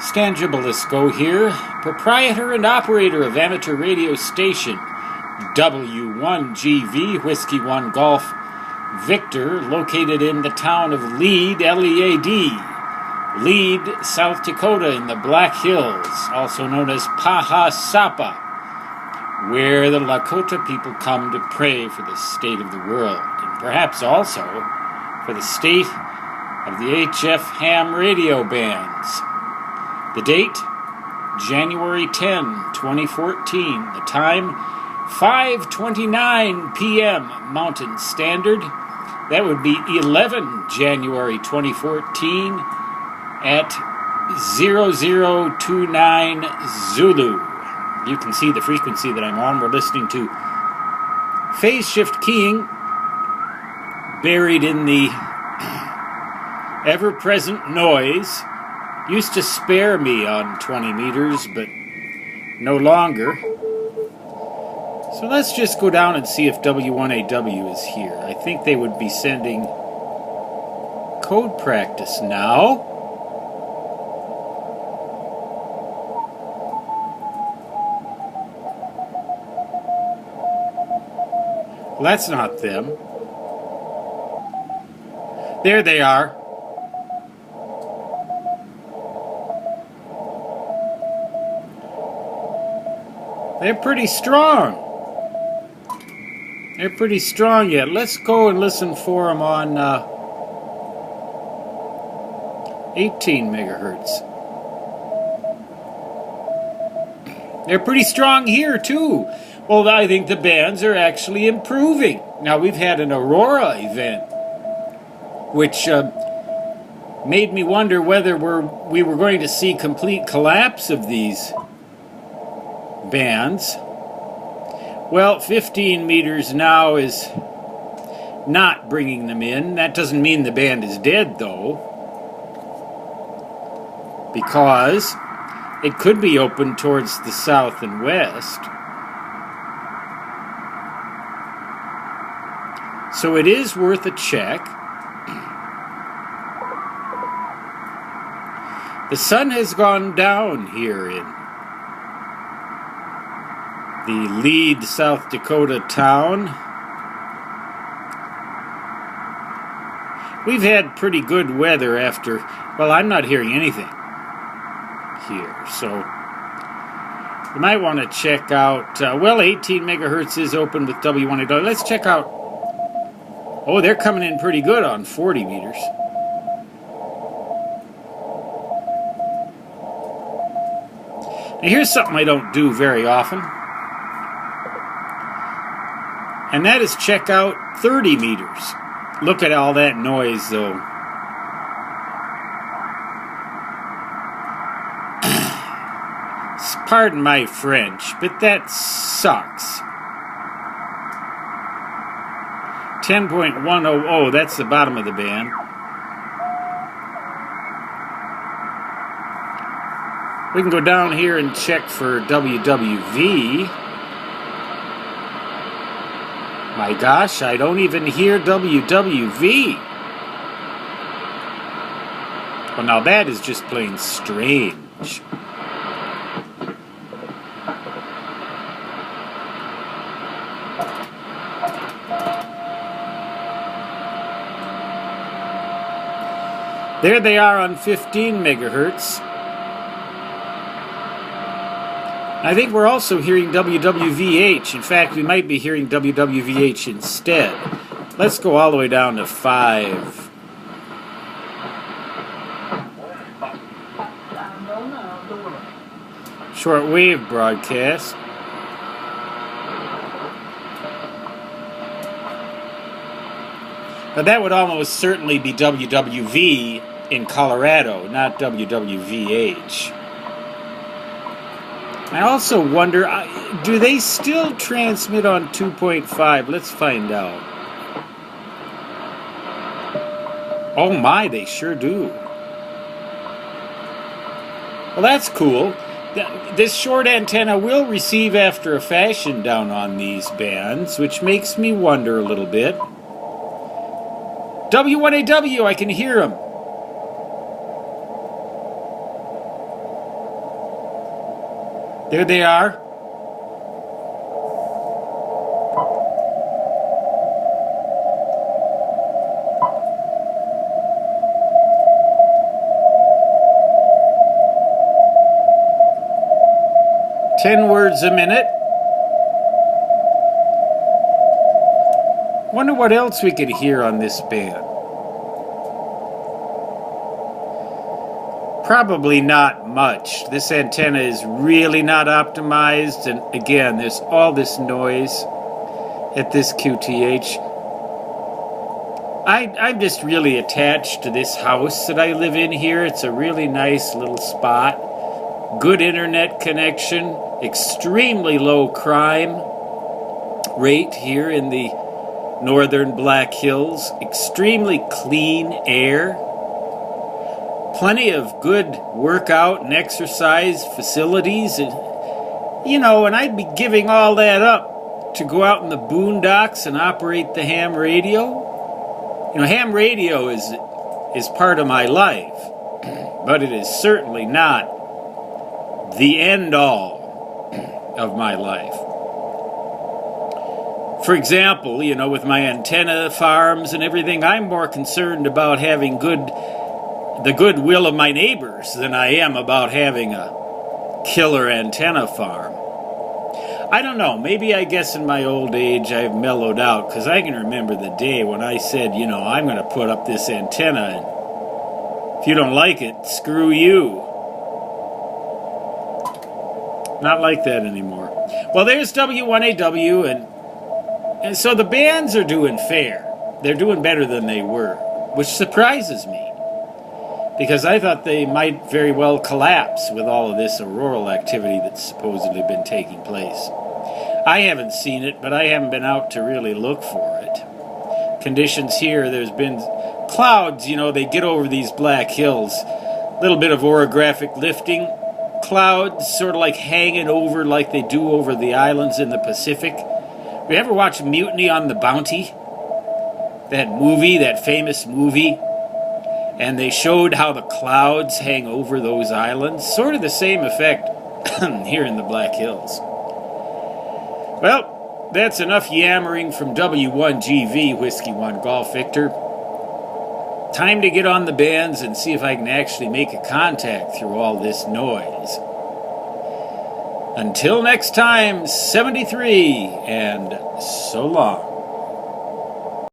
Stan Gibilisco here, proprietor and operator of amateur radio station W1GV Whiskey 1 Golf Victor, located in the town of Lead, L-E-A-D, Lead, South Dakota in the Black Hills, also known as Pahasapa, where the Lakota people come to pray for the state of the world, and perhaps also for the state of the HF ham radio bands. The date, January 10, 2014. The time, 5:29 p.m. Mountain Standard. That would be 11 January 2014 at 0029 Zulu. You can see the frequency that I'm on. We're listening to phase shift keying buried in the ever-present noise. Used to spare me on 20 meters, but no longer. So let's just go down and see if W1AW is here. I think they would be sending code practice now. Well, that's not them. There they are. They're pretty strong. They're pretty strong yet. Let's go and listen for them on 18 megahertz. They're pretty strong here too. Well, I think the bands are actually improving. Now, we've had an Aurora event, which made me wonder whether we were going to see complete collapse of these bands. Well, 15 meters now is not bringing them in. That doesn't mean the band is dead, though, because it could be open towards the south and west. So it is worth a check. The sun has gone down here in the Lead, South Dakota town. We've had pretty good weather after, well, I'm not hearing anything here, so you might want to check out, well, 18 megahertz is open with W1AW. Let's check out, oh, they're coming in pretty good on 40 meters. Now, here's something I don't do very often. And that is check out 30 meters. Look at all that noise, though. Pardon my French, but that sucks. 10.100, that's the bottom of the band. We can go down here and check for WWV. My gosh, I don't even hear WWV. Well, now that is just plain strange. There they are on 15 megahertz. I think we're also hearing WWVH. In fact, we might be hearing WWVH instead. Let's go all the way down to 5. Shortwave broadcast. But that would almost certainly be WWV in Colorado, not WWVH. I also wonder, do they still transmit on 2.5? Let's find out. Oh my, they sure do. Well, that's cool. This short antenna will receive after a fashion down on these bands, which makes me wonder a little bit. W1AW, I can hear them. There they are. "10 words a minute." Wonder what else we could hear on this band. Probably not much. This antenna is really not optimized, and again, there's all this noise at this QTH. I'm just really attached to this house that I live in here. It's a really nice little spot. Good internet connection, extremely low crime rate here in the northern Black Hills, extremely clean air, plenty of good workout and exercise facilities, and and I'd be giving all that up to go out in the boondocks and operate the ham radio. Ham radio is part of my life, but it is certainly not the end all of my life. For example, with my antenna farms and everything, I'm more concerned about having the goodwill of my neighbors than I am about having a killer antenna farm. I don't know, maybe I guess in my old age I've mellowed out, because I can remember the day when I said, I'm going to put up this antenna, and if you don't like it, screw you. Not like that anymore. Well, there's W1AW, and so the bands are doing fair. They're doing better than they were, which surprises me, because I thought they might very well collapse with all of this auroral activity that's supposedly been taking place. I haven't seen it, but I haven't been out to really look for it. Conditions here, there's been clouds, they get over these Black Hills. A little bit of orographic lifting. Clouds sort of like hanging over like they do over the islands in the Pacific. You ever watch Mutiny on the Bounty? That famous movie? And they showed how the clouds hang over those islands. Sort of the same effect here in the Black Hills. Well, that's enough yammering from W1GV, Whiskey 1 Golf Victor. Time to get on the bands and see if I can actually make a contact through all this noise. Until next time, 73, and so long.